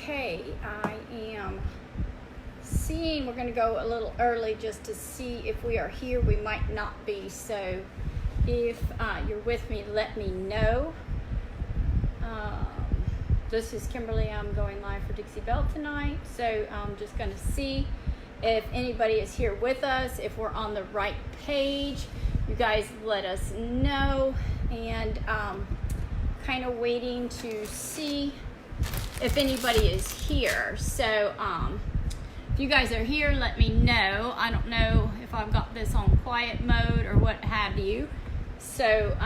Okay, I am seeing, we're going to go a little early just to see if we are here. We might not be, so if you're with me, let me know. This is Kimberly. I'm going live for Dixie Belle tonight, so I'm just going to see if anybody is here with us, if we're on the right page. You guys let us know, and kind of waiting to see if anybody is here. So if you guys are here, let me know. I don't know if I've got this on quiet mode or what have you. So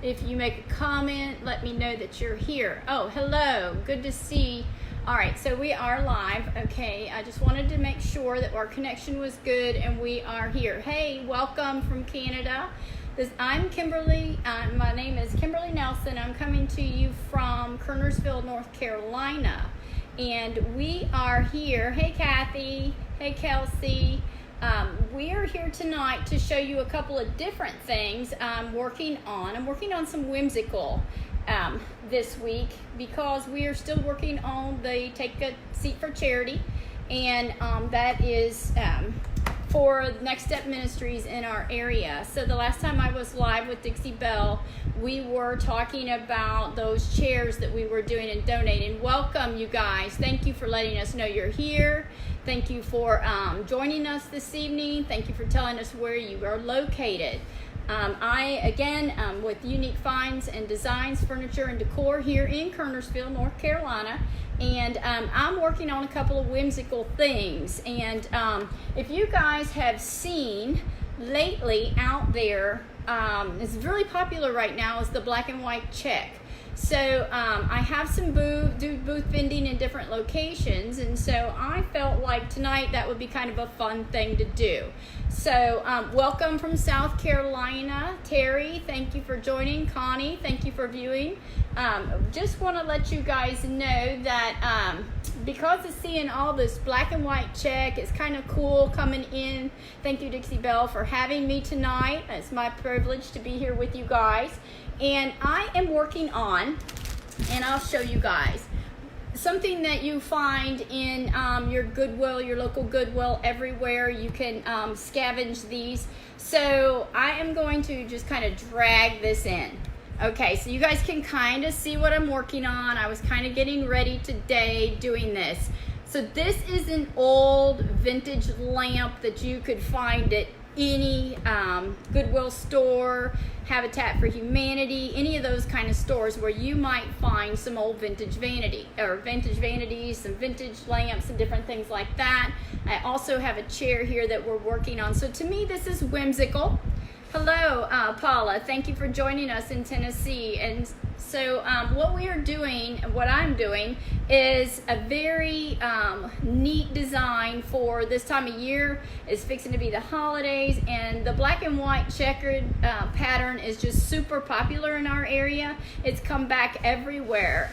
if you make a comment, let me know that you're here. Oh, hello, good to see. All right, so we are live. Okay, I just wanted to make sure that our connection was good and we are here. Hey, welcome from Canada. I'm Kimberly. My name is Kimberly Nelson. I'm coming to you from Kernersville, North Carolina. And we are here. Hey, Kathy. Hey, Kelsey. We are here tonight to show you a couple of different things I'm working on. I'm working on some Whimsical this week because we are still working on the Take a Seat for Charity. And that is for Next Step Ministries in our area. So the last time I was live with Dixie Belle, we were talking about those chairs that we were doing and donating. Welcome, you guys. Thank you for letting us know you're here. Thank you for joining us this evening. Thank you for telling us where you are located. I, again, with Unique Finds and Designs, Furniture and Decor here in Kernersville, North Carolina. And I'm working on a couple of whimsical things. And if you guys have seen lately out there, it's really popular right now, is the black and white check. So I have some booth vending in different locations, and so I felt like tonight that would be kind of a fun thing to do. So welcome from South Carolina, Terry. Thank you for joining. Connie, thank you for viewing. Just want to let you guys know that because of seeing all this black and white check, it's kind of cool coming in. Thank you, Dixie Belle, for having me tonight. It's my privilege to be here with you guys. And I am working on, and I'll show you guys, something that you find in your Goodwill, your local Goodwill, everywhere. You can scavenge these. So I am going to just kind of drag this in. Okay, so you guys can kind of see what I'm working on. I was kind of getting ready today doing this. So this is an old vintage lamp that you could find at any Goodwill store, Habitat for Humanity, any of those kind of stores where you might find some old vintage vanities, some vintage lamps and different things like that. I also have a chair here that we're working on. So to me, this is whimsical. Hello, Paula. Thank you for joining us in Tennessee. And so what we are doing, what I'm doing, is a very neat design for this time of year. It's fixing to be the holidays, and the black and white checkered pattern is just super popular in our area. It's come back everywhere.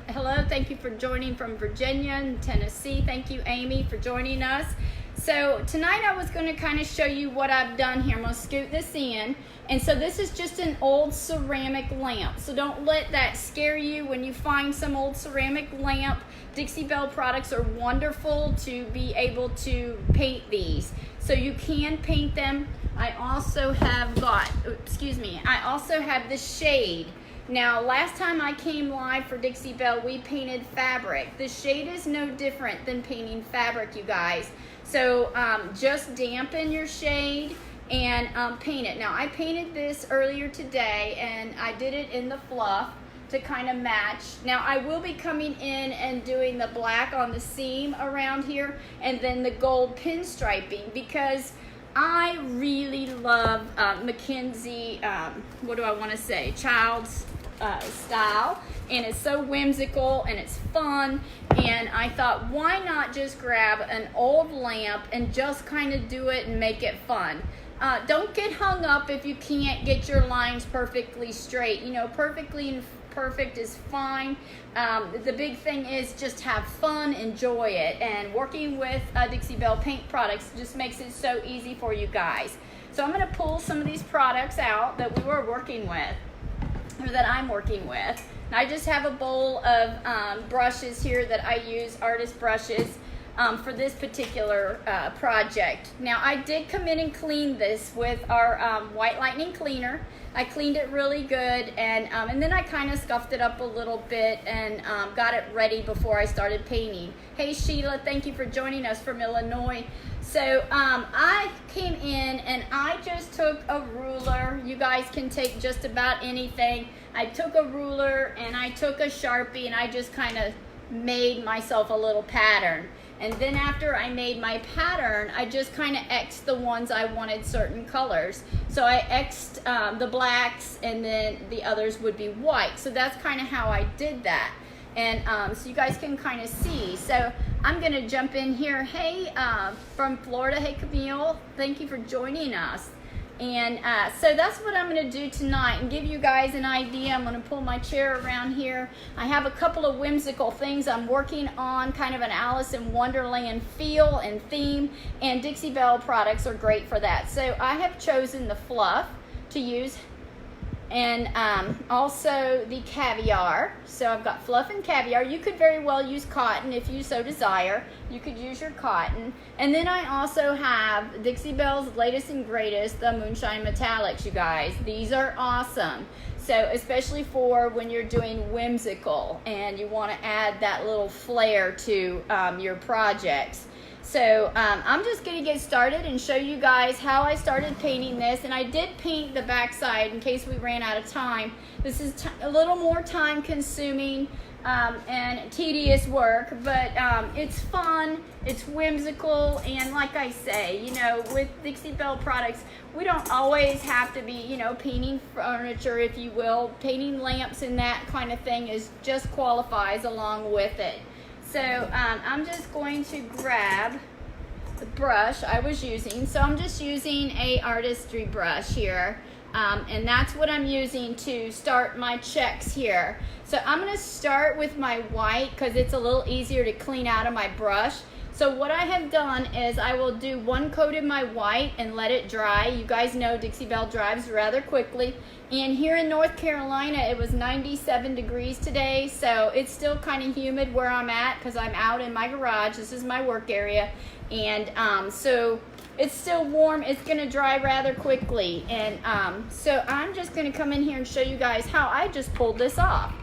Hello, thank you for joining from Virginia and Tennessee. Thank you, Amy, for joining us. So tonight I was going to kind of show you what I've done here. I'm going to scoot this in. And so this is just an old ceramic lamp. So don't let that scare you when you find some old ceramic lamp. Dixie Belle products are wonderful to be able to paint these. So you can paint them. I also have I also have the shade. Now, last time I came live for Dixie Belle, we painted fabric. The shade is no different than painting fabric, you guys. So just dampen your shade and paint it. Now, I painted this earlier today, and I did it in the fluff to kind of match. Now, I will be coming in and doing the black on the seam around here and then the gold pinstriping, because I really love Mackenzie, child's style, and it's so whimsical and it's fun. And I thought, why not just grab an old lamp and just kind of do it and make it fun. Don't get hung up if you can't get your lines perfectly straight. You know, perfect is fine. The big thing is just have fun, enjoy it, and working with Dixie Belle paint products just makes it so easy for you guys. So I'm going to pull some of these products out that we were working with, or that I'm working with. And I just have a bowl of brushes here that I use, artist brushes, for this particular project. Now, I did come in and clean this with our White Lightning cleaner. I cleaned it really good, and then I kind of scuffed it up a little bit and got it ready before I started painting. Hey Sheila, thank you for joining us from Illinois. So I came in and I just took a ruler. You guys can take just about anything. I took a ruler and I took a Sharpie and I just kind of made myself a little pattern. And then after I made my pattern, I just kind of X'd the ones I wanted certain colors. So I X'd the blacks, and then the others would be white. So that's kind of how I did that. And so you guys can kind of see. So I'm going to jump in here. Hey, from Florida. Hey, Camille. Thank you for joining us. And so that's what I'm going to do tonight and give you guys an idea. I'm going to pull my chair around here. I have a couple of whimsical things I'm working on, kind of an Alice in Wonderland feel and theme, and Dixie Belle products are great for that. So I have chosen the fluff to use, and also the caviar. So I've got fluff and caviar. You could very well use cotton if you so desire. You could use your cotton. And then I also have Dixie Belle's latest and greatest, the Moonshine Metallics, you guys. These are awesome. So especially for when you're doing whimsical and you want to add that little flair to your projects. So I'm just going to get started and show you guys how I started painting this. And I did paint the backside in case we ran out of time. This is a little more time consuming and tedious work, but it's fun, it's whimsical, and like I say, you know, with Dixie Belle products, we don't always have to be, you know, painting furniture, if you will. Painting lamps and that kind of thing is just qualifies along with it. So I'm just going to grab the brush I was using. So I'm just using a artistry brush here. And that's what I'm using to start my checks here. So I'm going to start with my white because it's a little easier to clean out of my brush. So what I have done is I will do one coat of my white and let it dry. You guys know Dixie Belle dries rather quickly. And here in North Carolina, it was 97 degrees today. So it's still kind of humid where I'm at because I'm out in my garage. This is my work area. And so it's still warm. It's going to dry rather quickly. And so I'm just going to come in here and show you guys how I just pulled this off.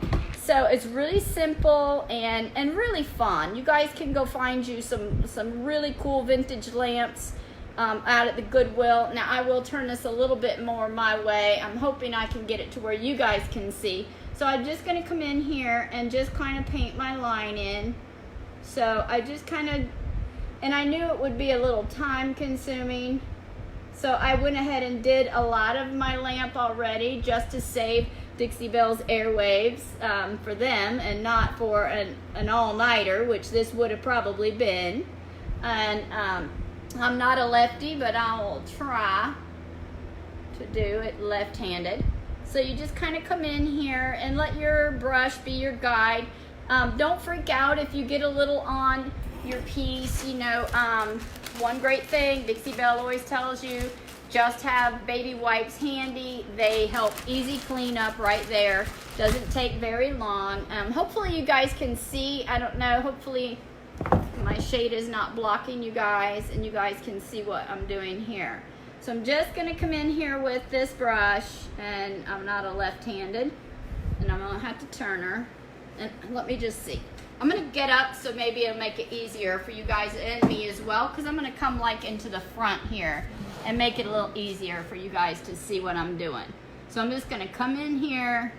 So it's really simple and really fun. You guys can go find you some really cool vintage lamps out at the Goodwill. Now I will turn this a little bit more my way. I'm hoping I can get it to where you guys can see. So I'm just going to come in here and just kind of paint my line in. So I just kind of, and I knew it would be a little time consuming. So I went ahead and did a lot of my lamp already just to save Dixie Belle's airwaves for them and not for an all-nighter, which this would have probably been. And I'm not a lefty, but I will try to do it left-handed. So you just kind of come in here and let your brush be your guide. Don't freak out if you get a little on your piece. You know, one great thing Dixie Belle always tells you, just have baby wipes handy. They help easy cleanup right there. Doesn't take very long. Hopefully you guys can see. I don't know. Hopefully my shade is not blocking you guys and you guys can see what I'm doing here. So I'm just going to come in here with this brush, and I'm not a left-handed, and I'm going to have to turn her. And let me just see. I'm going to get up so maybe it'll make it easier for you guys and me as well, because I'm going to come like into the front here and make it a little easier for you guys to see what I'm doing. So I'm just going to come in here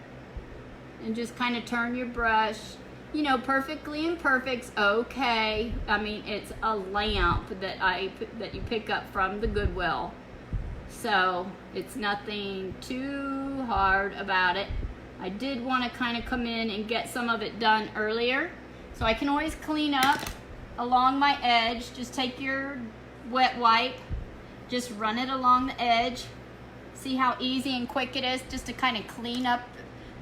and just kind of turn your brush. You know, perfectly imperfect's okay. I mean, it's a lamp that you pick up from the Goodwill. So it's nothing too hard about it. I did want to kind of come in and get some of it done earlier. So I can always clean up along my edge. Just take your wet wipe, just run it along the edge. See how easy and quick it is just to kind of clean up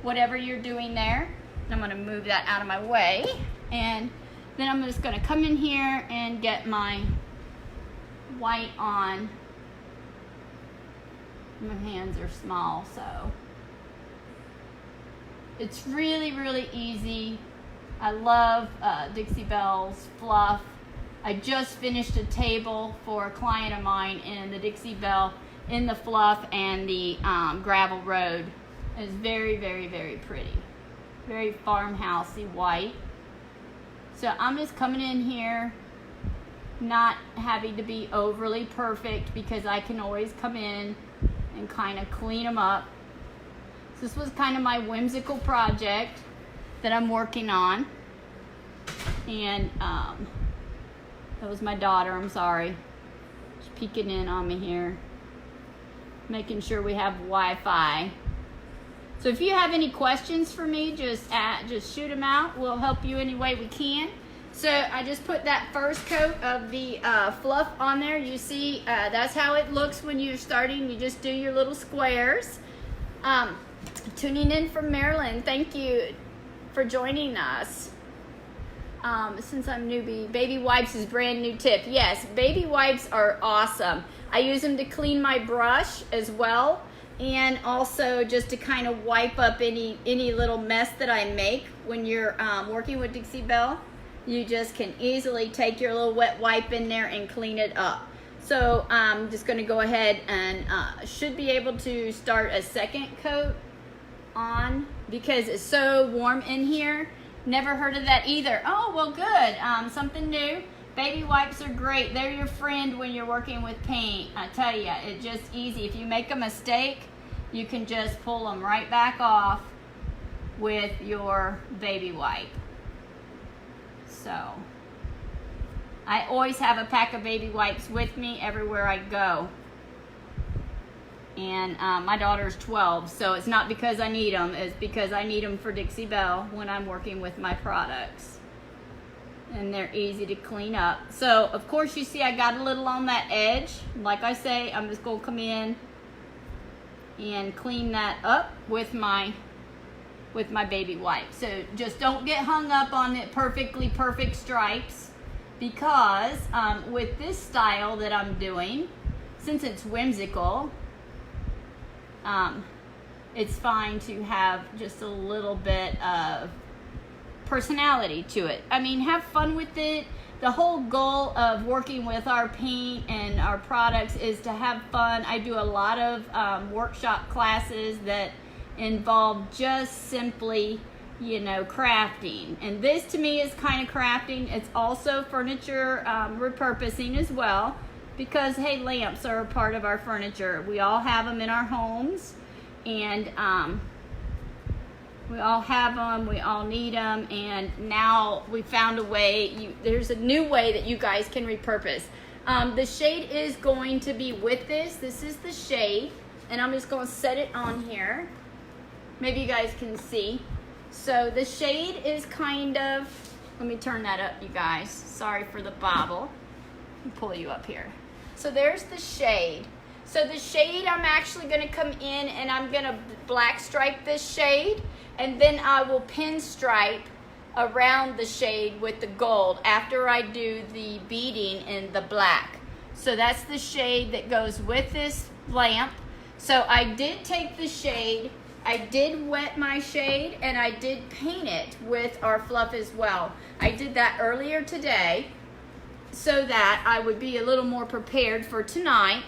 whatever you're doing there. I'm going to move that out of my way. And then I'm just going to come in here and get my white on. My hands are small, so It's really, really easy. I love Dixie Belle's fluff. I just finished a table for a client of mine in the Dixie Belle in the fluff and the gravel road. It's very, very, very pretty. Very farmhousey white. So I'm just coming in here, not having to be overly perfect because I can always come in and kind of clean them up. So this was kind of my whimsical project that I'm working on. And that was my daughter, I'm sorry. She's peeking in on me here. Making sure we have Wi-Fi. So if you have any questions for me, just shoot them out. We'll help you any way we can. So I just put that first coat of the fluff on there. You see, that's how it looks when you're starting. You just do your little squares. Tuning in from Maryland, thank you for joining us. Since I'm newbie, baby wipes is brand new tip. Yes, baby wipes are awesome. I use them to clean my brush as well, and also just to kind of wipe up any little mess that I make when you're working with Dixie Belle. You just can easily take your little wet wipe in there and clean it up. So I'm just going to go ahead and should be able to start a second coat on because it's so warm in here. Never heard of that either. Oh, well, good. Something new. Baby wipes are great. They're your friend when you're working with paint. I tell you, it's just easy. If you make a mistake, you can just pull them right back off with your baby wipe. So, I always have a pack of baby wipes with me everywhere I go. And my daughter's 12, so it's not because I need them. It's because I need them for Dixie Belle when I'm working with my products. And they're easy to clean up. So, of course, you see I got a little on that edge. Like I say, I'm just going to come in and clean that up with my baby wipe. So, just don't get hung up on the perfectly perfect stripes. Because with this style that I'm doing, since it's whimsical, it's fine to have just a little bit of personality to it. I mean, have fun with it. The whole goal of working with our paint and our products is to have fun. I do a lot of workshop classes that involve just simply, crafting. And this to me is kind of crafting. It's also furniture repurposing as well. Because, hey, lamps are a part of our furniture. We all have them in our homes. And we all have them. We all need them. And now we found a way. There's a new way that you guys can repurpose. The shade is going to be with this. This is the shade. And I'm just going to set it on here. Maybe you guys can see. So the shade is kind of... Let me turn that up, you guys. Sorry for the bobble. Let me pull you up here. So there's the shade. So the shade, I'm actually going to come in and I'm going to black stripe this shade. And then I will pinstripe around the shade with the gold after I do the beading in the black. So that's the shade that goes with this lamp. So I did take the shade, I did wet my shade, and I did paint it with our fluff as well. I did that earlier today, so that I would be a little more prepared for tonight.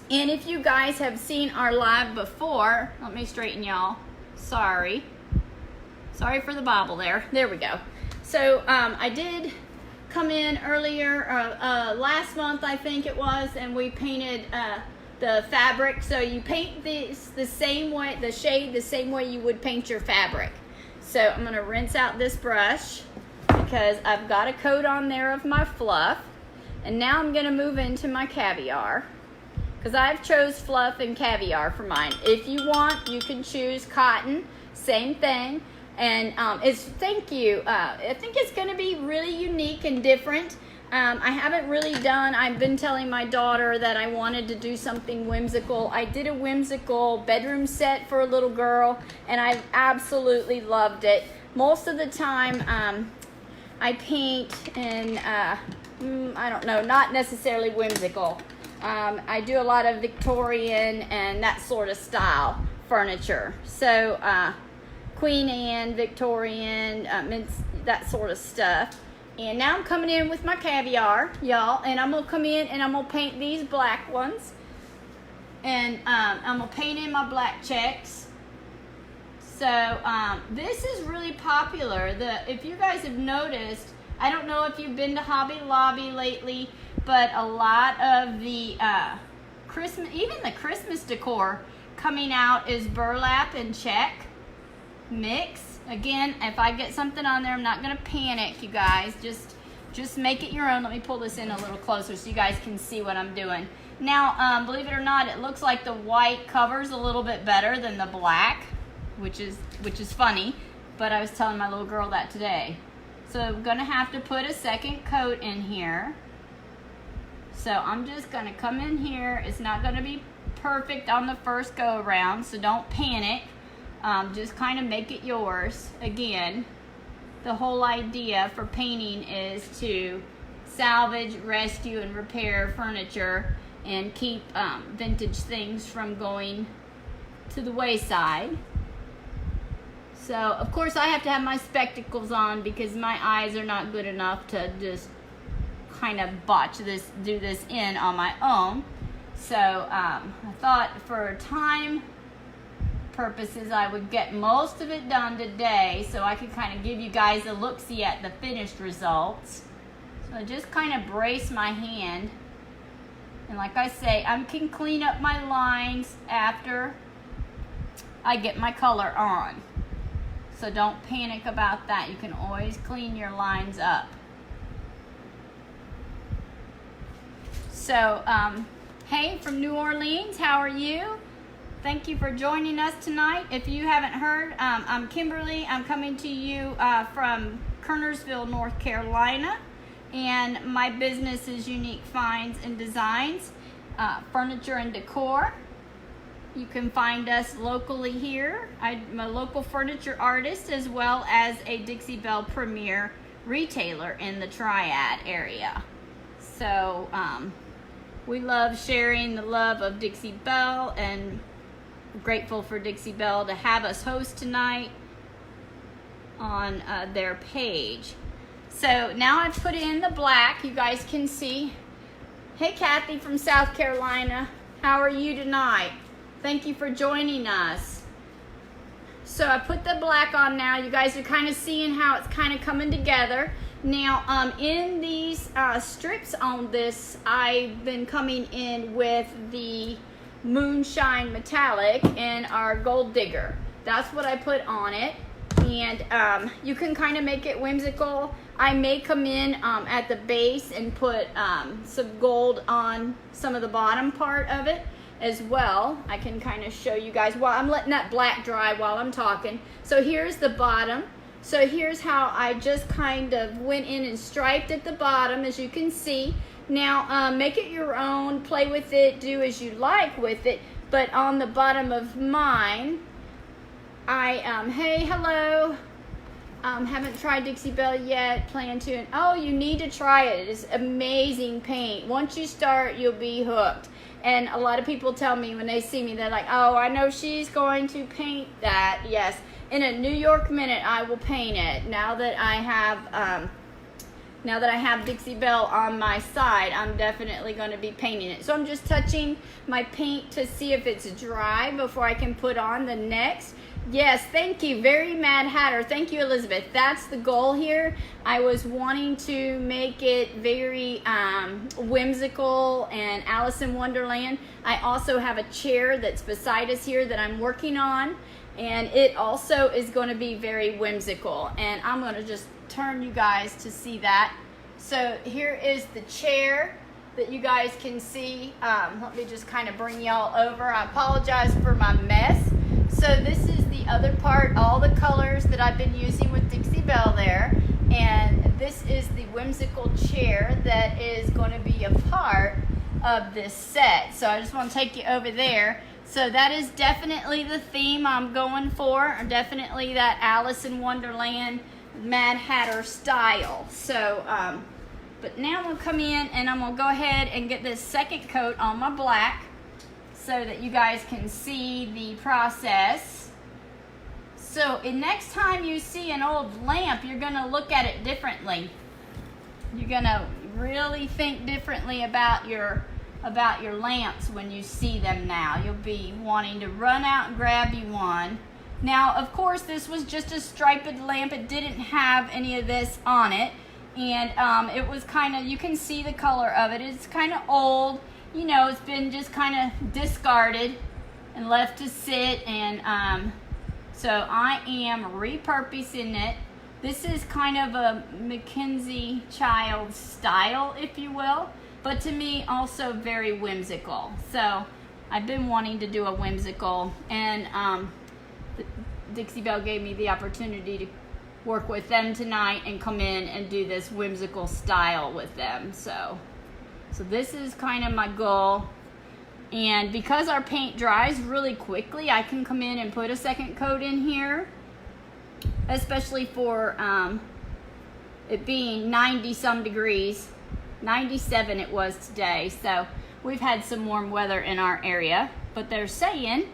And if you guys have seen our live before, let me straighten y'all. Sorry for the bobble there. There we go. So I did come in earlier, last month I think it was, and we painted the fabric. So you paint this the same way, the shade the same way you would paint your fabric. So I'm going to rinse out this brush, because I've got a coat on there of my fluff. And now I'm going to move into my caviar, because I've chose fluff and caviar for mine. If you want, you can choose cotton, same thing. And thank you. I think it's going to be really unique and different. I haven't really done, I've been telling my daughter that I wanted to do something whimsical. I did a whimsical bedroom set for a little girl, and I absolutely loved it. Most of the time, I paint in, I don't know, not necessarily whimsical. I do a lot of Victorian and that sort of style furniture. So, of Queen Anne, Victorian, that sort of stuff. And now I'm coming in with my caviar, y'all, and I'm going to come in and I'm going to paint these black ones. And I'm going to paint in my black checks. So this is really popular. If you guys have noticed, I don't know if you've been to Hobby Lobby lately, but a lot of the Christmas, even the Christmas decor coming out is burlap and check mix. Again, if I get something on there, I'm not going to panic, you guys. Just make it your own. Let me pull this in a little closer so you guys can see what I'm doing. Now, believe it or not, it looks like the white covers a little bit better than the black, which is funny, but I was telling my little girl that today. So I'm going to have to put a second coat in here. So I'm just going to come in here. It's not going to be perfect on the first go around, so don't panic. Just kind of make it yours. Again, the whole idea for painting is to salvage, rescue, and repair furniture and keep vintage things from going to the wayside. So, of course, I have to have my spectacles on because my eyes are not good enough to just kind of do this in on my own. So, I thought for time purposes I would get most of it done today so I could kind of give you guys a look-see at the finished results. So I just kind of brace my hand, and like I say, I can clean up my lines after I get my color on, so don't panic about that. You can always clean your lines up. So hey, from New Orleans, how are you? Thank you for joining us tonight. If you haven't heard, I'm Kimberly. I'm coming to you from Kernersville, North Carolina. And my business is Unique Finds and Designs, Furniture and Decor. You can find us locally here. I'm a local furniture artist as well as a Dixie Belle premier retailer in the Triad area. So we love sharing the love of Dixie Belle, and grateful for Dixie Belle to have us host tonight on their page. So now I've put in the black. You guys can see. Hey, Kathy from South Carolina. How are you tonight? Thank you for joining us. So I put the black on now. You guys are kind of seeing how it's kind of coming together. Now, in these strips on this, I've been coming in with the Moonshine Metallic and our Gold Digger. That's what I put on it. And you can kind of make it whimsical. I may come in at the base and put some gold on some of the bottom part of it as well. I can kind of show you guys while I'm letting that black dry while I'm talking. So here's the bottom. So here's how I just kind of went in and striped at the bottom, as you can see. Now, make it your own, play with it, do as you like with it. But on the bottom of mine, hey, hello. Haven't tried Dixie Belle yet, plan to. And, oh, you need to try it. It is amazing paint. Once you start, you'll be hooked. And a lot of people tell me when they see me, they're like, oh, I know she's going to paint that. Yes, in a New York minute, I will paint it. Now that I have Dixie Belle on my side, I'm definitely going to be painting it. So I'm just touching my paint to see if it's dry before I can put on the next. Yes, thank you. Very Mad Hatter. Thank you, Elizabeth. That's the goal here. I was wanting to make it very whimsical and Alice in Wonderland. I also have a chair that's beside us here that I'm working on, and it also is going to be very whimsical. And I'm going to just turn you guys to see that. So here is the chair that you guys can see. Let me just kind of bring y'all over. I apologize for my mess. So this is the other part, all the colors that I've been using with Dixie Belle there. And this is the whimsical chair that is going to be a part of this set. So I just want to take you over there. So that is definitely the theme I'm going for. Definitely that Alice in Wonderland Mad Hatter style. So, but now I'm going to come in and I'm going to go ahead and get this second coat on my black so that you guys can see the process. So next time you see an old lamp, you're gonna look at it differently. You're gonna really think differently about your lamps when you see them now. You'll be wanting to run out and grab you one. Now, of course, this was just a striped lamp. It didn't have any of this on it. And it was kind of, you can see the color of it. It's kind of old. You know, it's been just kind of discarded and left to sit. And so I am repurposing it. This is kind of a Mackenzie child style, if you will. But to me, also very whimsical. So I've been wanting to do a whimsical. And Dixie Belle gave me the opportunity to work with them tonight and come in and do this whimsical style with them. So this is kind of my goal. And because our paint dries really quickly, I can come in and put a second coat in here, especially for it being 90 some degrees. 97 it was today. So we've had some warm weather in our area, but they're saying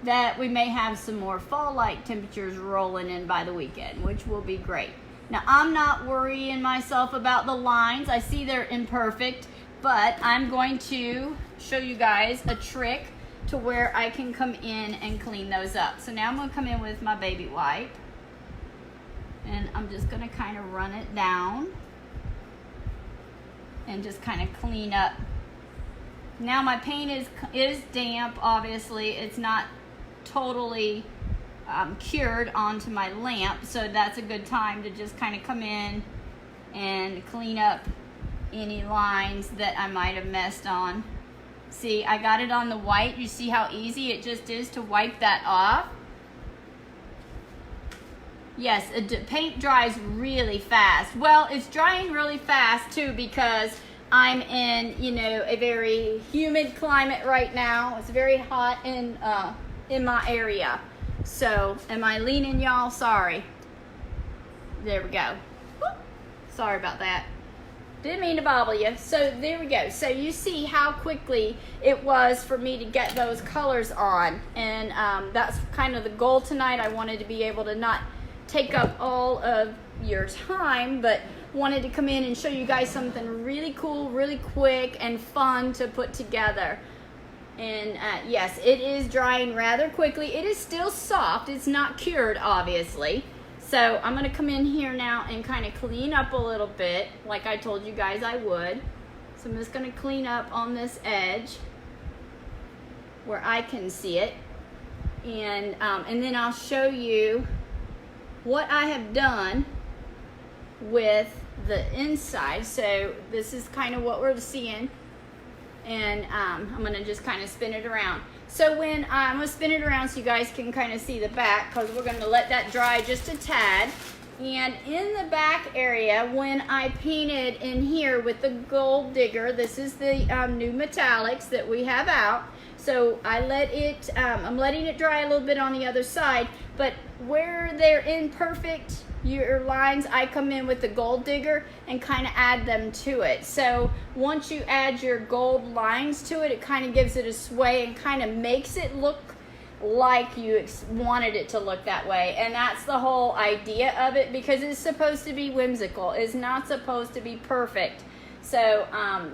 that we may have some more fall-like temperatures rolling in by the weekend, which will be great. Now, I'm not worrying myself about the lines. I see they're imperfect, but I'm going to show you guys a trick to where I can come in and clean those up. So now I'm going to come in with my baby wipe, and I'm just going to kind of run it down and just kind of clean up. Now my paint is damp, obviously. It's not totally cured onto my lamp, so that's a good time to just kind of come in and clean up any lines that I might have messed on. See, I got it on the white. You see how easy it just is to wipe that off? Yes, paint dries really fast. Well, it's drying really fast too because I'm in, you know, a very humid climate right now. It's very hot in my area. So, am I leaning, y'all? Sorry. There we go. Whoop. Sorry about that. Didn't mean to bobble you. So, there we go. So, you see how quickly it was for me to get those colors on. And that's kind of the goal tonight. I wanted to be able to not take up all of your time, but wanted to come in and show you guys something really cool, really quick, and fun to put together. And yes, it is drying rather quickly. It is still soft. It's not cured, obviously. So I'm going to come in here now and kind of clean up a little bit, like I told you guys I would. So I'm just going to clean up on this edge where I can see it. And then I'll show you what I have done with the inside. So this is kind of what we're seeing. And I'm going to just kind of spin it around. So when I'm going to spin it around so you guys can kind of see the back, because we're going to let that dry just a tad. And in the back area, when I painted in here with the gold digger, this is the new metallics that we have out. So I'm letting it dry a little bit on the other side, but where they're imperfect, your lines, I come in with the gold digger and kind of add them to it. So once you add your gold lines to it, it kind of gives it a sway and kind of makes it look like you wanted it to look that way. And that's the whole idea of it, because it's supposed to be whimsical. It's not supposed to be perfect. So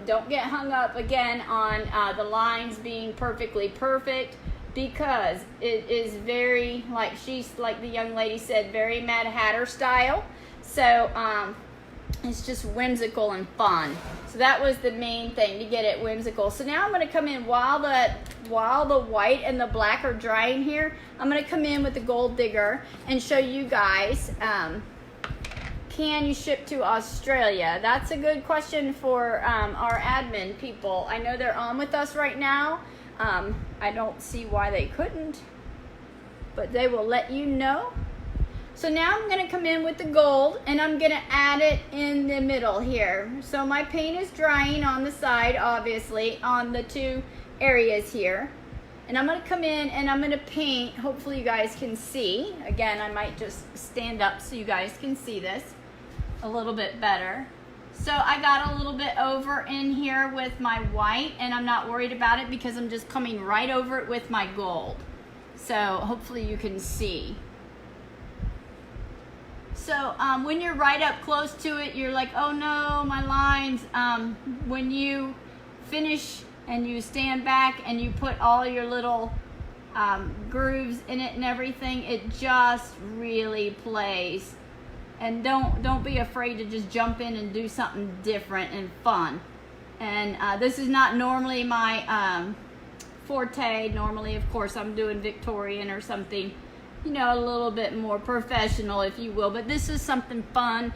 don't get hung up again on the lines being perfectly perfect, because it is very, like the young lady said, very Mad Hatter style. So it's just whimsical and fun. So that was the main thing, to get it whimsical. So now I'm going to come in while the white and the black are drying here. I'm going to come in with the gold digger and show you guys. Can you ship to Australia? That's a good question for our admin people. I know they're on with us right now. I don't see why they couldn't, but they will let you know. So now I'm going to come in with the gold, and I'm going to add it in the middle here. So my paint is drying on the side, obviously, on the two areas here. And I'm going to come in and I'm going to paint. Hopefully you guys can see. Again, I might just stand up so you guys can see this a little bit better. So I got a little bit over in here with my white, and I'm not worried about it because I'm just coming right over it with my gold. So hopefully you can see. So when you're right up close to it, you're like, oh no, my lines. When you finish and you stand back and you put all your little grooves in it and everything, it just really plays. And don't be afraid to just jump in and do something different and fun. And this is not normally my forte. Normally, of course, I'm doing Victorian or something, you know, a little bit more professional, if you will. But this is something fun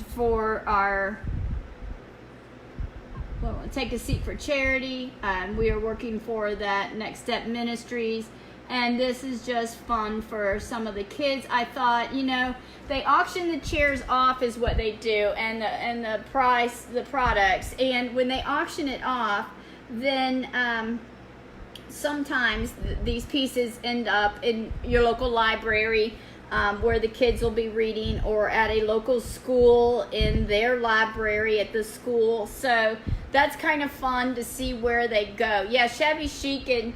for our, well, Take a Seat for Charity. We are working for that Next Step Ministries. And this is just fun for some of the kids. I thought, you know, they auction the chairs off is what they do, and the price, the products. And when they auction it off, then sometimes these pieces end up in your local library where the kids will be reading, or at a local school in their library at the school. So that's kind of fun to see where they go. Yeah, shabby chic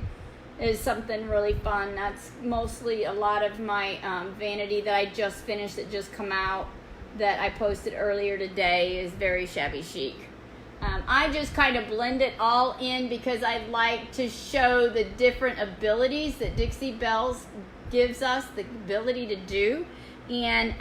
is something really fun. That's mostly a lot of my vanity that I just finished, that just come out, that I posted earlier today, is very shabby chic. I just kind of blend it all in because I like to show the different abilities that Dixie Belle's gives us the ability to do. And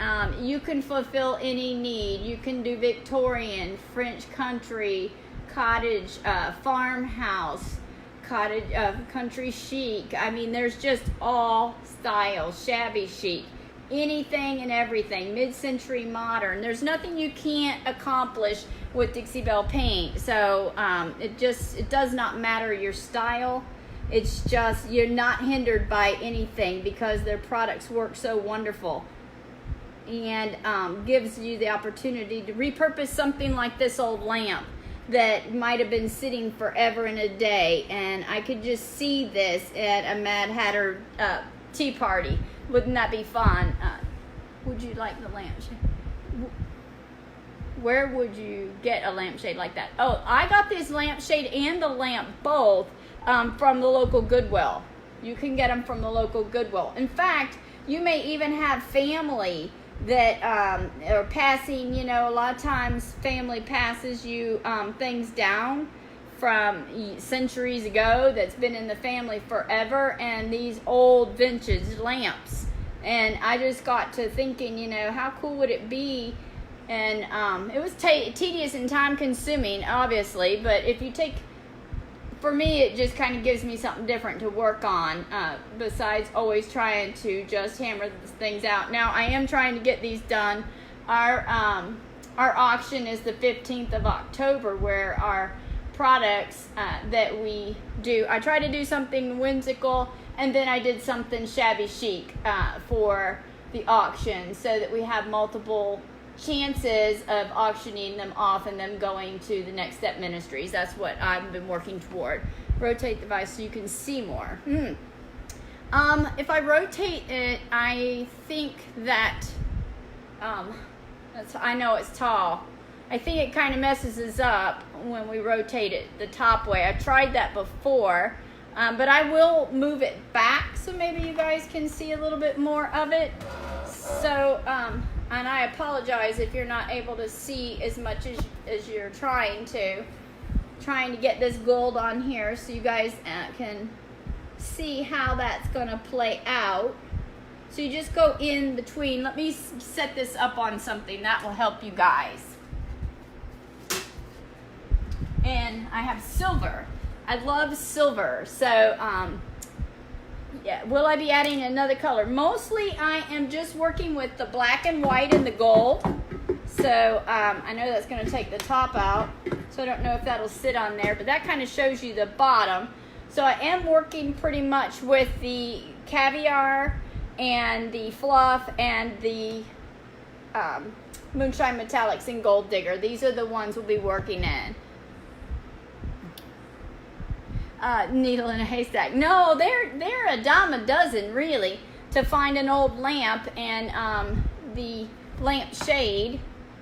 you can fulfill any need. You can do Victorian, French country, cottage, farmhouse, cottage, country chic. I mean, there's just all styles, shabby chic, anything and everything, mid-century modern. There's nothing you can't accomplish with Dixie Belle paint. So it does not matter your style. It's just, you're not hindered by anything because their products work so wonderful, and gives you the opportunity to repurpose something like this old lamp that might have been sitting forever and a day. And I could just see this at a Mad Hatter tea party. Wouldn't that be fun? Would you like the lampshade? Where would you get a lampshade like that? Oh, I got this lampshade and the lamp both from the local Goodwill. You can get them from the local Goodwill. In fact, you may even have family that are passing, you know, a lot of times family passes you things down from centuries ago that's been in the family forever, and these old vintage lamps. And I just got to thinking, you know, how cool would it be? And it was tedious and time consuming, obviously, but if you take, for me, it just kind of gives me something different to work on, besides always trying to just hammer things out. Now, I am trying to get these done. Our auction is the 15th of October, where our products that we do, I try to do something whimsical, and then I did something shabby chic for the auction, so that we have multiple chances of auctioning them off and them going to the Next Step Ministries. That's what I've been working toward. Rotate the device so you can see more. If I rotate it, I think that I know it's tall. I think it kind of messes us up when we rotate it the top way. I tried that before, but I will move it back so maybe you guys can see a little bit more of it. So and I apologize if you're not able to see as much as you're trying to get this gold on here, so you guys can see how that's going to play out. So you just go in between. Let me set this up on something that will help you guys. And I have silver. I love silver. So yeah, will I be adding another color? Mostly I am just working with the black and white and the gold. So I know that's going to take the top out, so I don't know if that'll sit on there, but that kind of shows you the bottom. So I am working pretty much with the caviar and the fluff and the moonshine metallics and gold digger. These are the ones we'll be working in. Needle in a haystack. No, they're a dime a dozen, really, to find an old lamp and the lamp shade.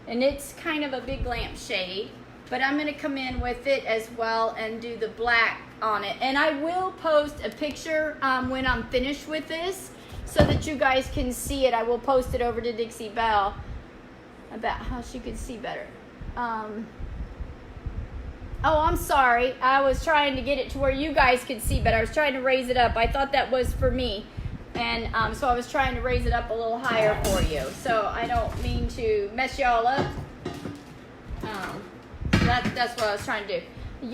And it's kind of a big lamp shade, but I'm going to come in with it as well and do the black on it. And I will post a picture when I'm finished with this, so that you guys can see it. I will post it over to Dixie Belle about how she could see better. Oh, I'm sorry. I was trying to get it to where you guys could see better. I was trying to raise it up. I thought that was for me. And so I was trying to raise it up a little higher for you. So I don't mean to mess y'all up. That's what I was trying to do.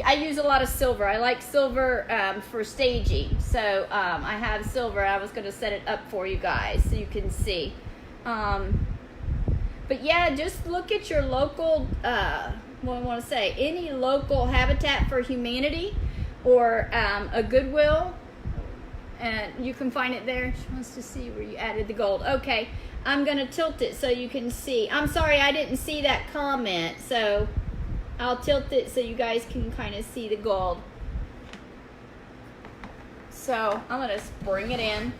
I use a lot of silver. I like silver for staging. So I have silver. I was going to set it up for you guys so you can see. But yeah, just look at your local... what I want to say, any local Habitat for Humanity or a Goodwill, and you can find it there. She wants to see where you added the gold. Okay, I'm going to tilt it so you can see. I'm sorry I didn't see that comment, so I'll tilt it so you guys can kind of see the gold. So I'm going to bring it in,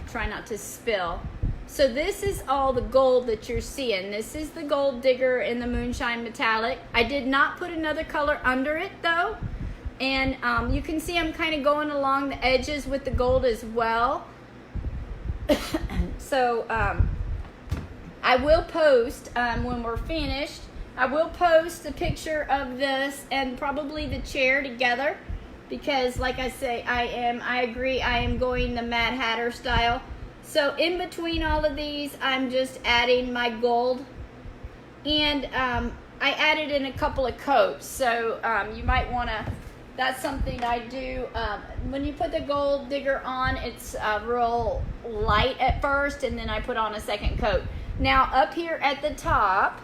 try not to spill. So this is all the gold that you're seeing. This is the Gold Digger in the Moonshine Metallic. I did not put another color under it though. And you can see I'm kind of going along the edges with the gold as well. So I will post, when we're finished, I will post a picture of this and probably the chair together. Because like I say, I agree, I am going the Mad Hatter style. So in between all of these, I'm just adding my gold. And I added in a couple of coats. So you might want to, that's something I do. When you put the Gold Digger on, it's real light at first. And then I put on a second coat. Now up here at the top,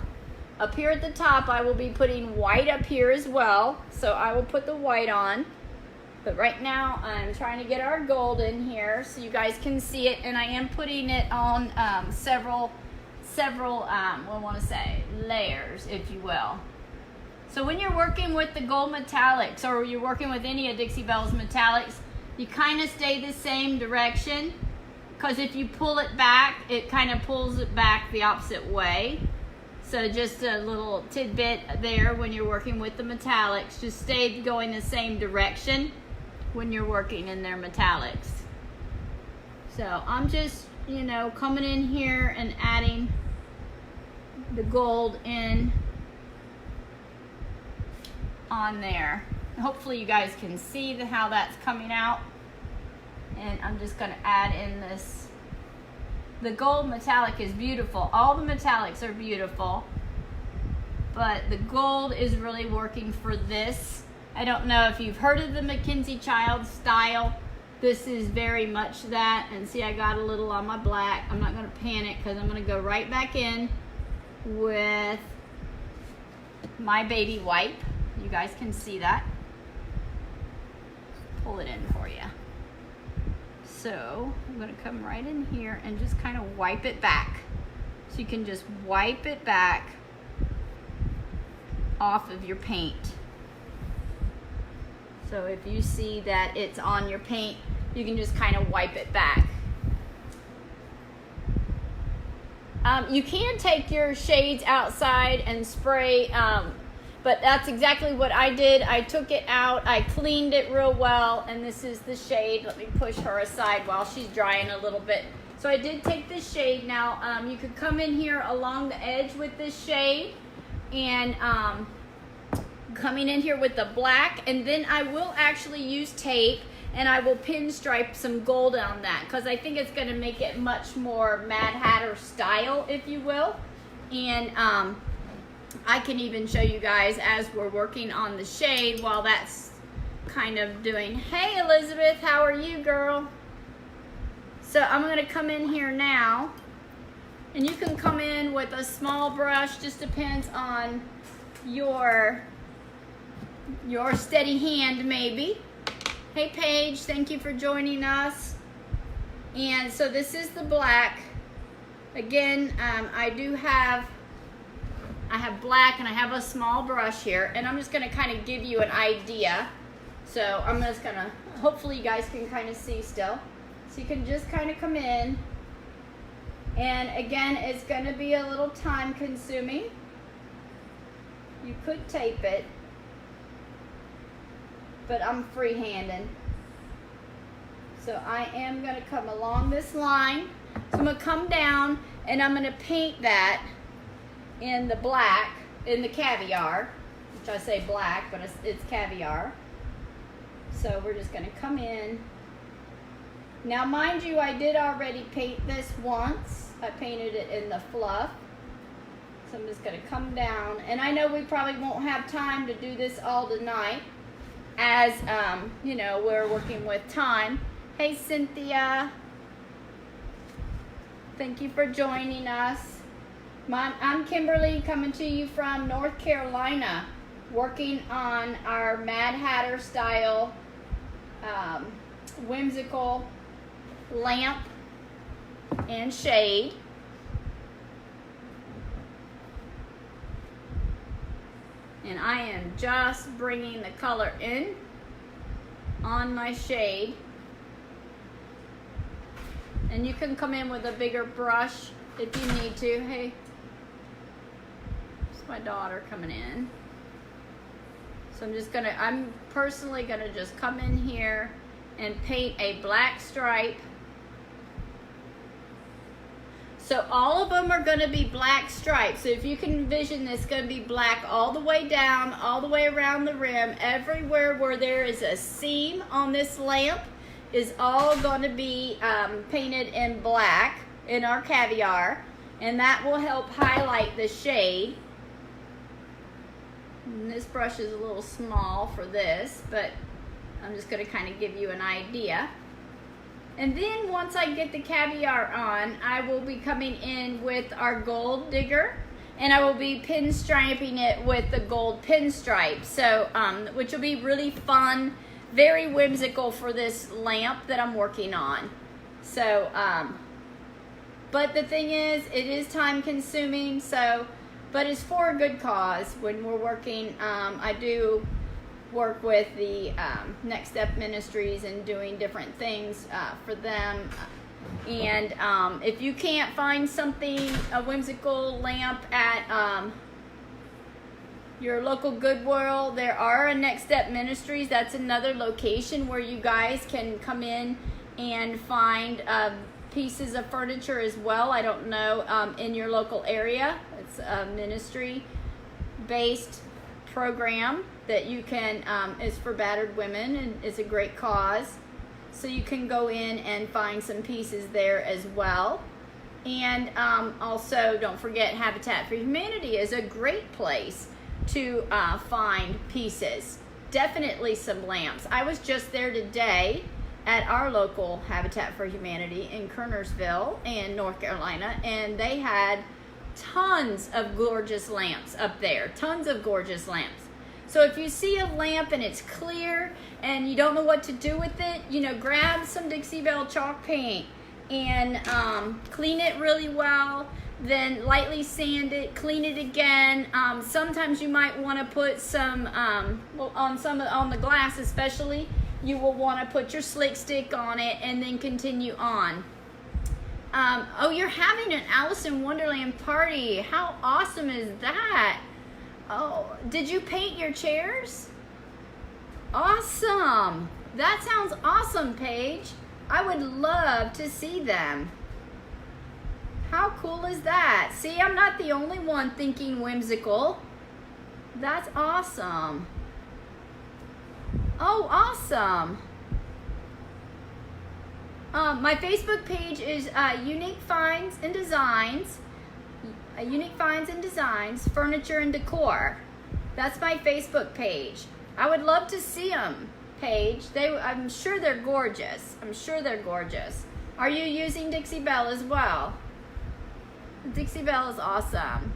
I will be putting white up here as well. So I will put the white on. But right now, I'm trying to get our gold in here so you guys can see it. And I am putting it on several, what I want to say, layers, if you will. So when you're working with the gold metallics, or you're working with any of Dixie Belle's metallics, you kind of stay the same direction. Because if you pull it back, it kind of pulls it back the opposite way. So just a little tidbit there when you're working with the metallics. Just stay going the same direction when you're working in their metallics. So I'm just, coming in here and adding the gold in on there. Hopefully you guys can see how that's coming out. And I'm just going to add in this. The gold metallic is beautiful. All the metallics are beautiful. But the gold is really working for this. I don't know if you've heard of the Mackenzie child style. This is very much that. And see, I got a little on my black. I'm not going to panic because I'm going to go right back in with my baby wipe. You guys can see that. Pull it in for you. So I'm going to come right in here and just kind of wipe it back. So you can just wipe it back off of your paint. So if you see that it's on your paint, you can just kind of wipe it back. You can take your shades outside and spray, but that's exactly what I did. I took it out, I cleaned it real well, and this is the shade. Let me push her aside while she's drying a little bit. So I did take this shade. Now, you could come in here along the edge with this shade, and coming in here with the black, and then I will actually use tape and I will pinstripe some gold on that because I think it's going to make it much more Mad Hatter style, if you will. And I can even show you guys as we're working on the shade while that's kind of doing. Hey Elizabeth, how are you, girl? So I'm going to come in here now, and you can come in with a small brush, just depends on your steady hand maybe. Hey Paige, thank you for joining us. And so this is the black. Again, I have black and I have a small brush here, and I'm just going to kind of give you an idea. So I'm just going to, hopefully you guys can kind of see still. So you can just kind of come in, and again, it's going to be a little time consuming. You could tape it, but I'm freehanding. So I am going to come along this line. So I'm going to come down and I'm going to paint that in the black, in the caviar, which I say black, but it's caviar. So we're just going to come in. Now, mind you, I did already paint this once. I painted it in the fluff. So I'm just going to come down. And I know we probably won't have time to do this all tonight, as, you know, we're working with time. Hey, Cynthia. Thank you for joining us. I'm Kimberly, coming to you from North Carolina, working on our Mad Hatter style whimsical lamp and shade. And I am just bringing the color in on my shade. And you can come in with a bigger brush if you need to. Hey, it's my daughter coming in. So I'm personally gonna just come in here and paint a black stripe. So all of them are gonna be black stripes. So if you can envision this, gonna be black all the way down, all the way around the rim. Everywhere where there is a seam on this lamp is all gonna be painted in black in our caviar. And that will help highlight the shade. And this brush is a little small for this, but I'm just going to kind of give you an idea. And then once I get the caviar on, I will be coming in with our gold digger, and I will be pinstriping it with the gold pinstripe. So, which will be really fun, very whimsical for this lamp that I'm working on. So, but the thing is, it is time consuming, so, but it's for a good cause. When we're working, I do work with the Next Step Ministries and doing different things for them. And if you can't find something, a whimsical lamp at your local Goodwill, there are a Next Step Ministries. That's another location where you guys can come in and find pieces of furniture as well. I don't know, in your local area. It's a ministry-based program that you can, is for battered women, and it's a great cause. So you can go in and find some pieces there as well. And also, don't forget, Habitat for Humanity is a great place to find pieces. Definitely some lamps. I was just there today at our local Habitat for Humanity in Kernersville in North Carolina, and they had tons of gorgeous lamps up there. Tons of gorgeous lamps. So if you see a lamp and it's clear and you don't know what to do with it, you know, grab some Dixie Belle chalk paint and clean it really well. Then lightly sand it, clean it again. Sometimes you might want to put some, on the glass especially, you will want to put your slick stick on it and then continue on. Oh, you're having an Alice in Wonderland party. How awesome is that? Oh, did you paint your chairs? Awesome. That sounds awesome, Paige. I would love to see them. How cool is that? See, I'm not the only one thinking whimsical. That's awesome. Oh, awesome. My Facebook page is Unique Finds and Designs. Unique Finds and Designs, Furniture and Decor. That's my Facebook page. I would love to see them, Paige. I'm sure they're gorgeous. I'm sure they're gorgeous. Are you using Dixie Belle as well? Dixie Belle is awesome.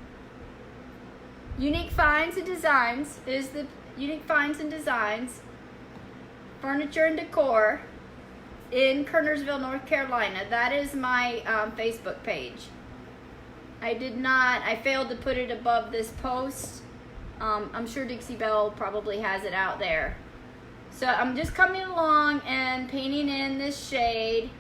Unique Finds and Designs is the Unique Finds and Designs, Furniture and Decor in Kernersville, North Carolina. That is my Facebook page. I failed to put it above this post. I'm sure Dixie Belle probably has it out there. So I'm just coming along and painting in this shade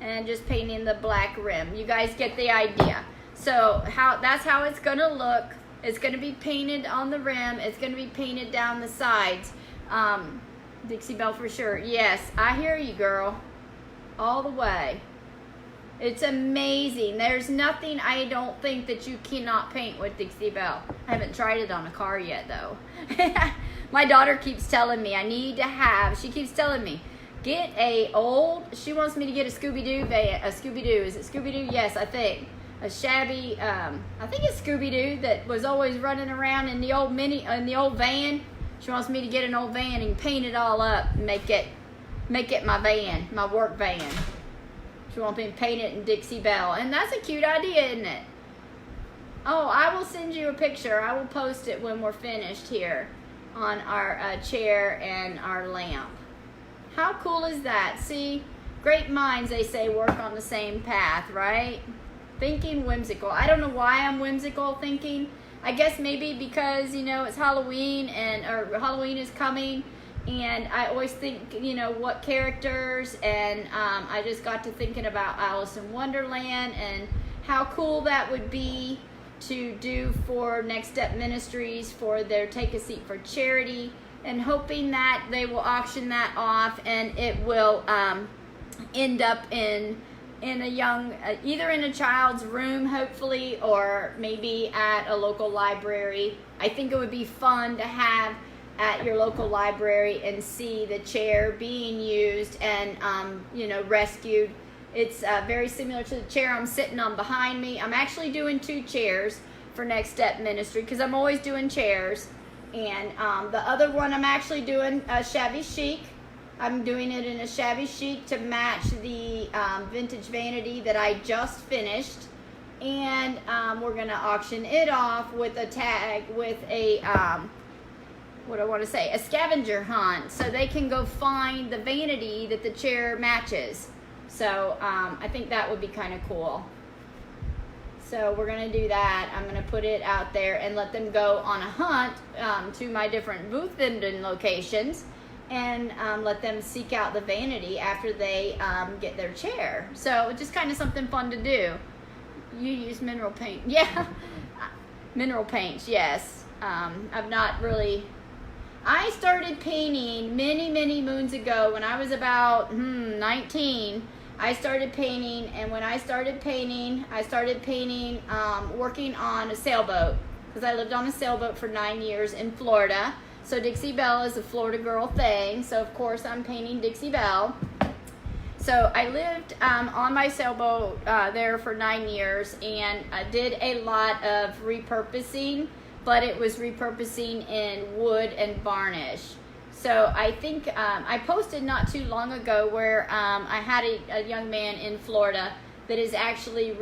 and just painting the black rim. You guys get the idea. So that's how it's gonna look. It's gonna be painted on the rim. It's gonna be painted down the sides. Dixie Belle for sure. Yes, I hear you, girl. All the way. It's amazing. There's nothing I don't think that you cannot paint with Dixie Belle. I haven't tried it on a car yet, though. My daughter keeps telling me I need to have, she keeps telling me, get a old, she wants me to get a Scooby-Doo van, a Scooby-Doo. Is it Scooby-Doo? Yes, I think. A shabby, I think it's Scooby-Doo that was always running around in the old van. She wants me to get an old van and paint it all up and make it my van, my work van. She wants me to paint it in Dixie Belle. And that's a cute idea, isn't it? Oh, I will send you a picture. I will post it when we're finished here on our chair and our lamp. How cool is that? See, great minds, they say, work on the same path, right? Thinking whimsical. I don't know why I'm whimsical thinking. I guess maybe because, you know, it's Halloween or Halloween is coming. And I always think, you know, what characters, and I just got to thinking about Alice in Wonderland and how cool that would be to do for Next Step Ministries for their Take a Seat for Charity, and hoping that they will auction that off and it will end up in a young, either in a child's room, hopefully, or maybe at a local library. I think it would be fun to have at your local library and see the chair being used and, you know, rescued. It's very similar to the chair I'm sitting on behind me. I'm actually doing 2 chairs for Next Step Ministry because I'm always doing chairs. And the other one I'm actually doing a shabby chic. I'm doing it in a shabby chic to match the vintage vanity that I just finished. And we're going to auction it off with a tag, with a a scavenger hunt, so they can go find the vanity that the chair matches. So I think that would be kind of cool. So we're going to do that. I'm going to put it out there and let them go on a hunt to my different booth vending locations and let them seek out the vanity after they get their chair. So just kind of something fun to do. You use mineral paint. Yeah, mineral paints, yes. I've not really... I started painting many moons ago when I was about 19. I started painting, and when I started painting working on a sailboat, because I lived on a sailboat for 9 years in Florida. So Dixie Belle is a Florida girl thing, so of course I'm painting Dixie Belle. So I lived on my sailboat there for 9 years, and I did a lot of repurposing, but it was repurposing in wood and varnish. So I think I posted not too long ago where I had a young man in Florida that is actually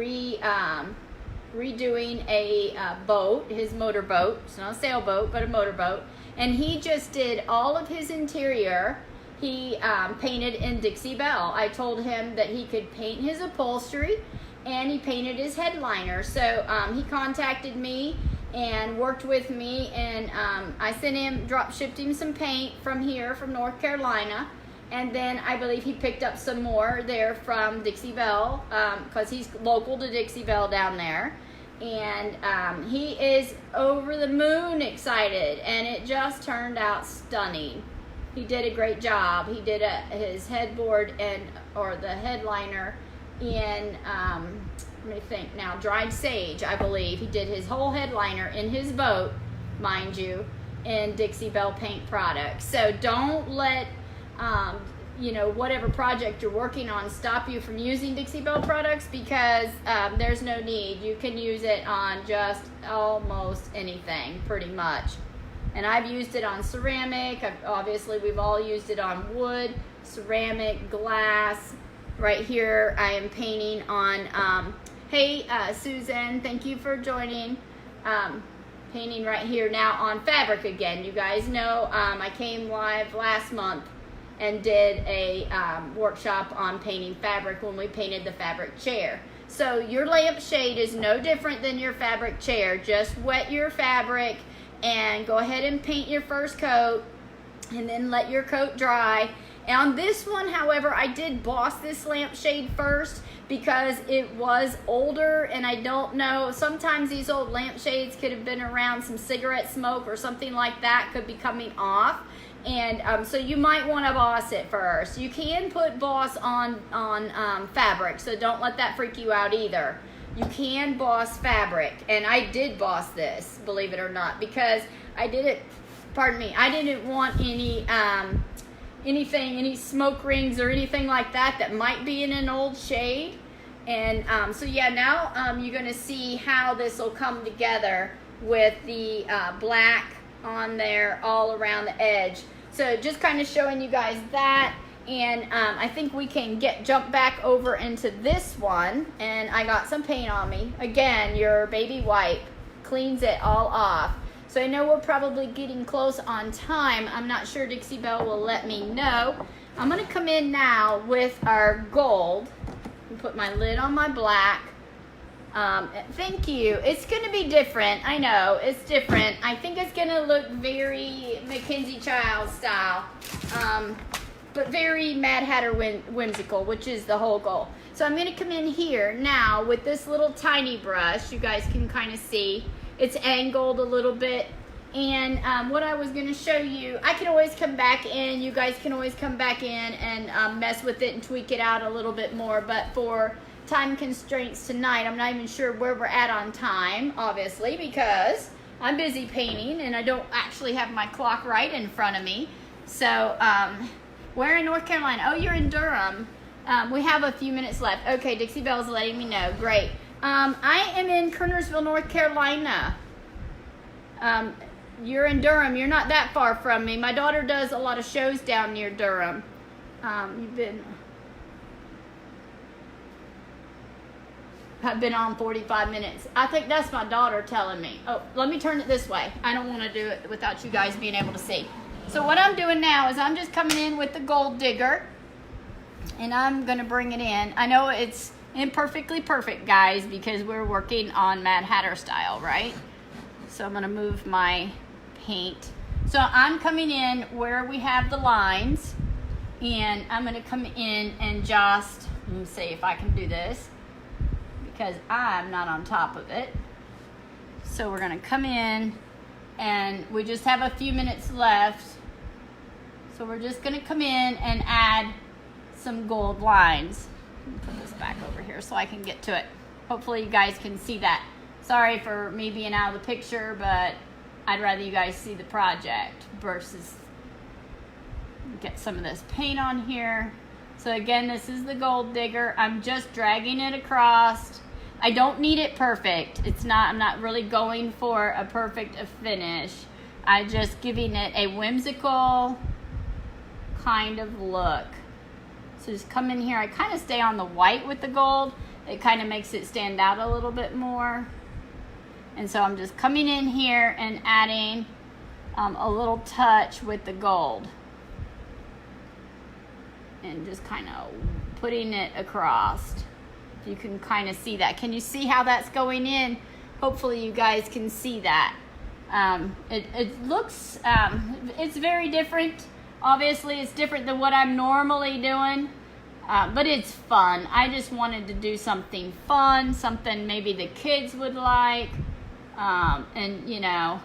redoing a boat, his motorboat. It's not a sailboat, but a motorboat. And he just did all of his interior. He painted in Dixie Belle. I told him that he could paint his upholstery, and he painted his headliner. So he contacted me and worked with me, and I sent him, shipped him some paint from here, from North Carolina, and then I believe he picked up some more there from Dixie Belle, because he's local to Dixie Belle down there, and he is over the moon excited, and it just turned out stunning. He did a great job. He did his headboard or the headliner in let me think now, dried sage, I believe. He did his whole headliner in his boat, mind you, in Dixie Belle paint products. So don't let you know, whatever project you're working on stop you from using Dixie Belle products, because there's no need. You can use it on just almost anything, pretty much. And I've used it on ceramic. Obviously, we've all used it on wood, ceramic, glass. Right here, I am painting on, hey, Susan, thank you for joining. Painting right here now on fabric again. You guys know I came live last month and did a workshop on painting fabric when we painted the fabric chair. So your lampshade is no different than your fabric chair. Just wet your fabric and go ahead and paint your first coat, and then let your coat dry, And on this one, however, I did boss this lampshade first because it was older, and I don't know, sometimes these old lampshades could have been around some cigarette smoke or something like that could be coming off. And so you might want to boss it first. You can put boss on fabric, so don't let that freak you out either. You can boss fabric, and I did boss this, believe it or not, because I did it, pardon me, I didn't want any smoke rings or anything like that might be in an old shade. And so yeah, now you're going to see how this will come together with the black on there all around the edge. So just kind of showing you guys that. And I think we can jump back over into this one. And I got some paint on me. Again, your baby wipe cleans it all off. So I know we're probably getting close on time. I'm not sure Dixie Belle will let me know. I'm going to come in now with our gold and put my lid on my black. Thank you. It's going to be different. I know, it's different. I think it's going to look very Mackenzie Child style. But very Mad Hatter Whimsical, which is the whole goal. So I'm going to come in here now with this little tiny brush. You guys can kind of see. It's angled a little bit. And what I was going to show you, I can always come back in. You guys can always come back in and mess with it and tweak it out a little bit more. But for time constraints tonight, I'm not even sure where we're at on time, obviously, because I'm busy painting and I don't actually have my clock right in front of me. So, where in North Carolina? Oh, you're in Durham. We have a few minutes left. Okay, Dixie Belle's letting me know. Great. I am in Kernersville, North Carolina. You're in Durham. You're not that far from me. My daughter does a lot of shows down near Durham. I've been on 45 minutes. I think that's my daughter telling me. Oh, let me turn it this way. I don't want to do it without you guys being able to see. So what I'm doing now is I'm just coming in with the gold digger. And I'm going to bring it in. I know it's imperfectly perfect, guys, because we're working on Mad Hatter style, right? So I'm going to move my paint. So I'm coming in where we have the lines. And I'm going to come in and just, let me see if I can do this, because I'm not on top of it. So we're going to come in, and we just have a few minutes left. So we're just going to come in and add some gold lines. Let me put this back over here so I can get to it. Hopefully you guys can see that. Sorry for me being out of the picture, but I'd rather you guys see the project versus get some of this paint on here. So again, this is the gold digger. I'm just dragging it across. I don't need it perfect. I'm not really going for a perfect finish. I'm just giving it a whimsical kind of look. So just come in here. I kind of stay on the white with the gold. It kind of makes it stand out a little bit more. And so I'm just coming in here and adding a little touch with the gold. And just kind of putting it across. You can kind of see that. Can you see how that's going in? Hopefully you guys can see that. It looks, it's very different. Obviously it's different than what I'm normally doing, but it's fun. I just wanted to do something fun, something maybe the kids would like, and you know,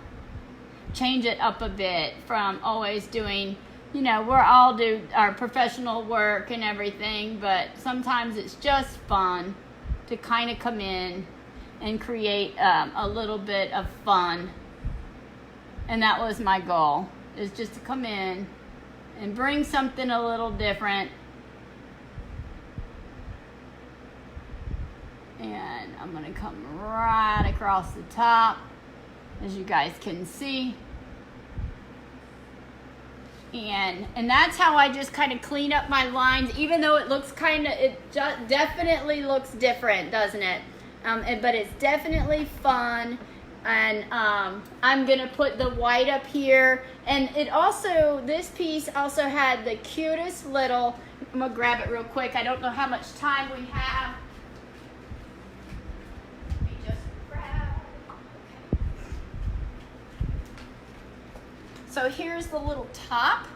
change it up a bit from always doing, you know, we're all do our professional work and everything, but sometimes it's just fun to kind of come in and create a little bit of fun. And that was my goal, is just to come in and bring something a little different. And I'm going to come right across the top, as you guys can see. And that's how I just kind of clean up my lines, even though it looks definitely looks different, doesn't it? But it's definitely fun. And I'm going to put the white up here. And it also, this piece also had the cutest little, I'm going to grab it real quick. I don't know how much time we have. Let me just grab. Okay. So here's the little top.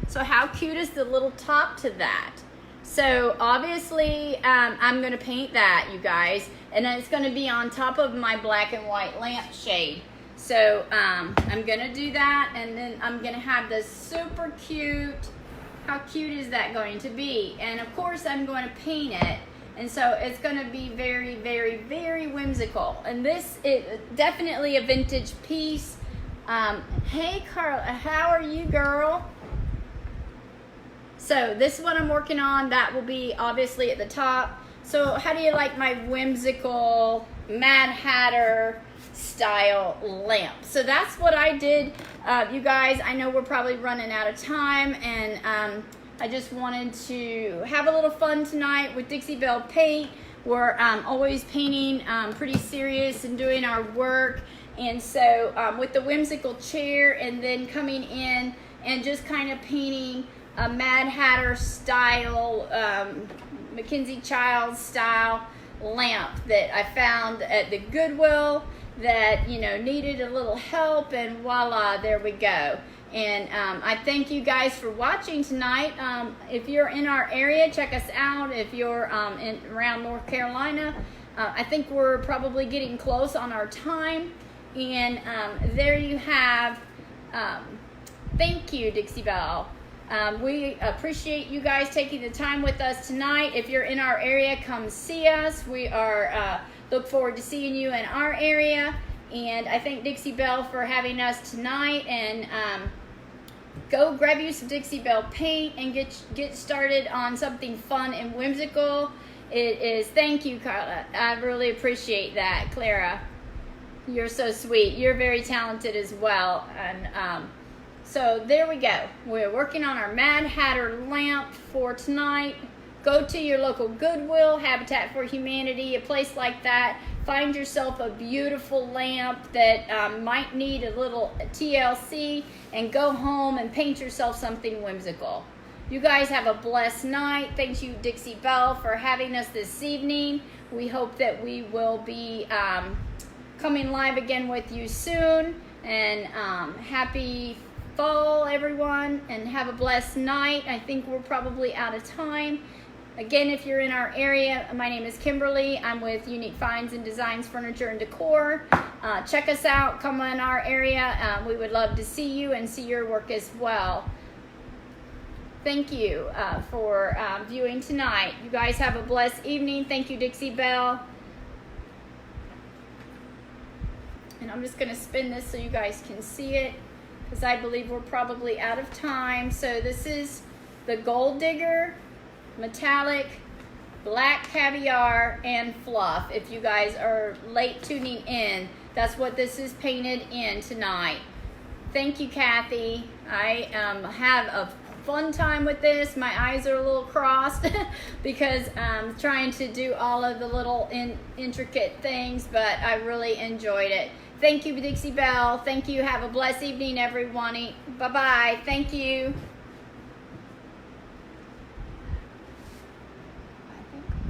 So how cute is the little top to that? So obviously I'm going to paint that, you guys, and then it's going to be on top of my black and white lampshade. So I'm going to do that, and then I'm going to have this super cute. How cute is that going to be? And of course I'm going to paint it, and so it's going to be very, very, very whimsical. And this is definitely a vintage piece. Hey Carla, how are you, girl? So this is what I'm working on. That will be obviously at the top. So how do you like my whimsical Mad Hatter style lamp? So that's what I did. You guys, I know we're probably running out of time, and I just wanted to have a little fun tonight with Dixie Belle Paint. We're always painting pretty serious and doing our work. And so with the whimsical chair, and then coming in and just kind of painting a Mad Hatter style, Mackenzie Child style lamp that I found at the Goodwill that, you know, needed a little help, and voila, there we go. And I thank you guys for watching tonight. If you're in our area, check us out. If you're around North Carolina, I think we're probably getting close on our time. And there you have, thank you, Dixie Belle. We appreciate you guys taking the time with us tonight. If you're in our area, come see us. We are look forward to seeing you in our area. And I thank Dixie Belle for having us tonight. And go grab you some Dixie Belle paint and get started on something fun and whimsical. It is. Thank you, Carla. I really appreciate that, Clara. You're so sweet. You're very talented as well. And so there we go. We're working on our Mad Hatter lamp for tonight. Go to your local Goodwill, Habitat for Humanity, a place like that. Find yourself a beautiful lamp that might need a little TLC, and go home and paint yourself something whimsical. You guys have a blessed night. Thank you, Dixie Belle, for having us this evening. We hope that we will be coming live again with you soon. And happy fall, everyone, and have a blessed night. I think we're probably out of time. Again, if you're in our area, my name is Kimberly. I'm with Unique Finds and Designs Furniture and Decor. Check us out. Come in our area. We would love to see you and see your work as well. Thank you for viewing tonight. You guys have a blessed evening. Thank you, Dixie Belle. And I'm just going to spin this so you guys can see it, because I believe we're probably out of time. So this is the Gold Digger, metallic, black caviar, and fluff. If you guys are late tuning in, that's what this is painted in tonight. Thank you, Kathy. I have a fun time with this. My eyes are a little crossed because I'm trying to do all of the little intricate things, but I really enjoyed it. Thank you, Dixie Belle. Thank you. Have a blessed evening, everyone. Bye-bye. Thank you.